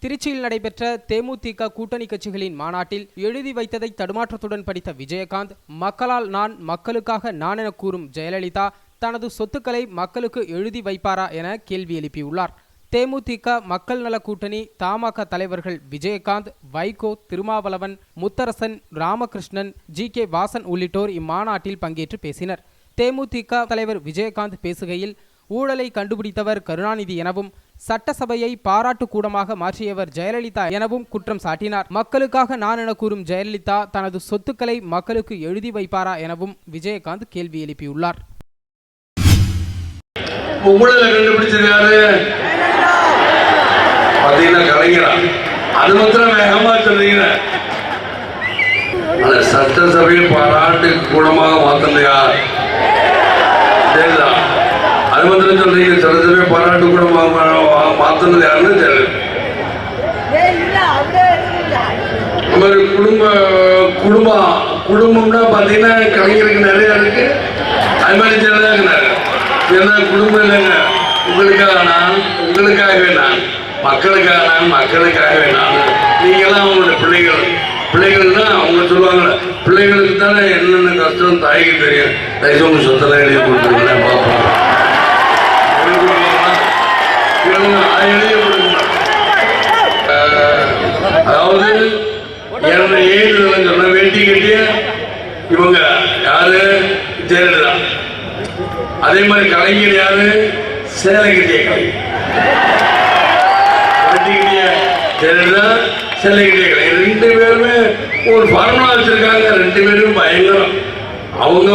திருச்சியில் நடைபெற்ற தேமுதிக கூட்டணி கட்சிகளின் மாநாட்டில் எழுதி வைத்ததை தடுமாற்றத்துடன் படித்த விஜயகாந்த், மக்களால் நான், மக்களுக்காக நான் என கூறும் ஜெயலலிதா தனது சொத்துக்களை மக்களுக்கு எழுதி வைப்பாரா என கேள்வி எழுப்பியுள்ளார். தேமுதிக மக்கள் நல கூட்டணி தமாக தலைவர்கள் விஜயகாந்த், வைகோ, திருமாவளவன், முத்தரசன், ராமகிருஷ்ணன், ஜி.கே. வாசன் உள்ளிட்டோர் இம்மாநாட்டில் பங்கேற்று பேசினர். தேமுதிக தலைவர் விஜயகாந்த் பேசுகையில், ஊழலை கண்டுபிடித்தவர் கருணாநிதி எனவும் சட்டசபையை பாராட்டு கூடமாக மாற்றியவர் ஜெயலலிதா எனவும் குற்றம் சாட்டினார். மக்களுக்காக நான் என கூறும் ஜெயலலிதா தனது சொத்துக்களை மக்களுக்கு எழுதி வைப்பாரா எனவும் விஜயகாந்த் கேள்வி எழுப்பியுள்ளார். ஊழலை கண்டுபிடிச்சிருக்காரு கலைஞரா? அது மாத்திரம் வேகமா சொல்றீங்க. சட்டசபையை பாராட்டு கூடமாக மாத்தலையா? அது மாத்திரம் சொல்றீங்க. சட்டசபையை பாராட்டு கூடமாக மாத்தினது யாருன்னு தெரியல. குடும்பம்னா பாத்தீங்கன்னா கலைஞருக்கு நிறைய இருக்கு. அது மாதிரி குடும்பம் இல்லைங்க. உங்களுக்காக நான், உங்களுக்காகவே நான், மக்களுக்காக நான், மக்களுக்காகவே நான். நீங்களாம் அவங்களோட பிள்ளைகள்னா அவங்க சொல்லுவாங்க, பிள்ளைகளுக்கு தானே என்னென்ன கஷ்டம் தாய்க்கு தெரியும். தயவுசு உங்க சொத்தெல்லாம் எழுதி கொடுத்துருங்களேன் பார்ப்போம். எழுதி கொடுக்கணும். அதாவது என்னை ஏன் சொன்ன வேட்டி கட்டிய இவங்க யாரு? ஜெயலலிதா. அதே மாதிரி கலைஞர் யாரு? சேலை கட்டிய கலைஞர். ஜெயலலிதா, சேலை கட்டிய கலைஞர். ரெண்டு பேருமே ஒரு ஃபார்முலா வச்சிருக்காங்க. ரெண்டு பேரும் பயங்கரம். அவங்க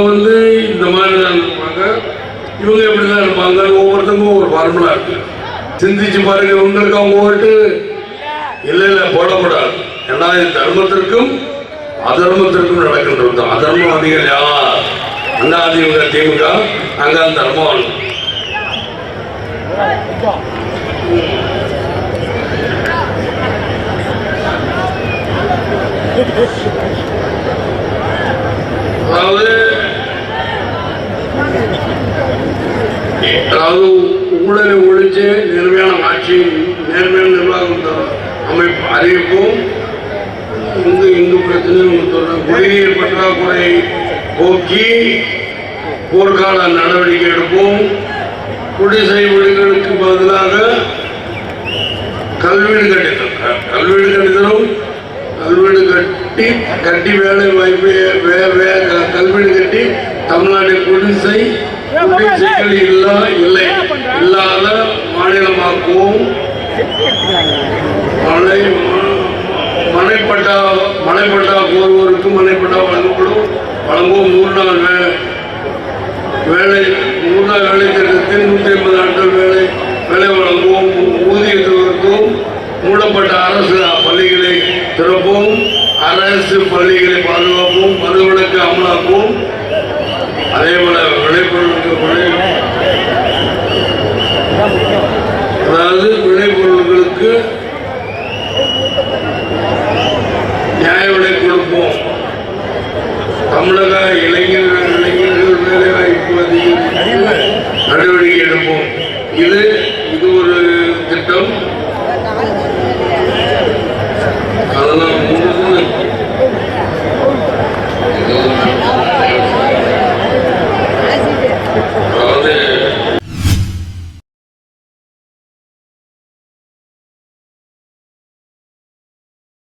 இந்த மாதிரி தான் இருப்பாங்க, இவங்க எப்படிதான் இருப்பாங்க. ஒவ்வொருத்தருக்கும் ஒரு ஃபார்முலா இருக்கு. சிந்திச்சு பாருங்க. இவங்களுக்கு அவங்க ஓட்டு இல்ல போடக்கூடாது. ஏன்னா இது தர்மத்திற்கும் அதர்மத்திற்கும் நடக்கின்றது. அதர்மவாதிகள் யார்? அதிமுக, திமுக, அங்க தர்மம். அதாவது ஊழலை ஒழிச்சு நேர்மையான ஆட்சி, நேர்மையான நிர்வாகம் அமைப்பு அறிவிப்போம். இந்து பிரச்சனை குடிநீர் பற்றாக்குறை போக்கி போர்க்கால நடவடிக்கை எடுப்போம். குடிசை வீடுகளுக்கு பதிலாக கல்வீடு கட்டித்தரும். கல்வீடு கட்டி வேலை வாய்ப்பு கல்வீடு கட்டி தமிழ்நாட்டில் குடிசைகள் இல்லாத மாநிலமாக்குவோம். மனைப்பட்டா கோருவோருக்கு மனைப்பட்டா வழங்குவோம். 100 நாள் வேலை திட்டத்தில் 150 நாட்கள் வேலை வழங்குவோம். ஊதியத்திற்கும் மூடப்பட்ட அரசு பள்ளிகளை திறப்போம். அரசு பள்ளிகளை பாதுகாப்போம். மதுவிலக்கு அமலாக்குவோம். அதே போல விளைபொருட்களுக்கு நியாய விலை கொடுப்போம். தமிழக இளைஞர்கள் வேலை வாய்ப்பு நடவடிக்கை எடுப்போம். இது ஒரு திட்டம். அதெல்லாம்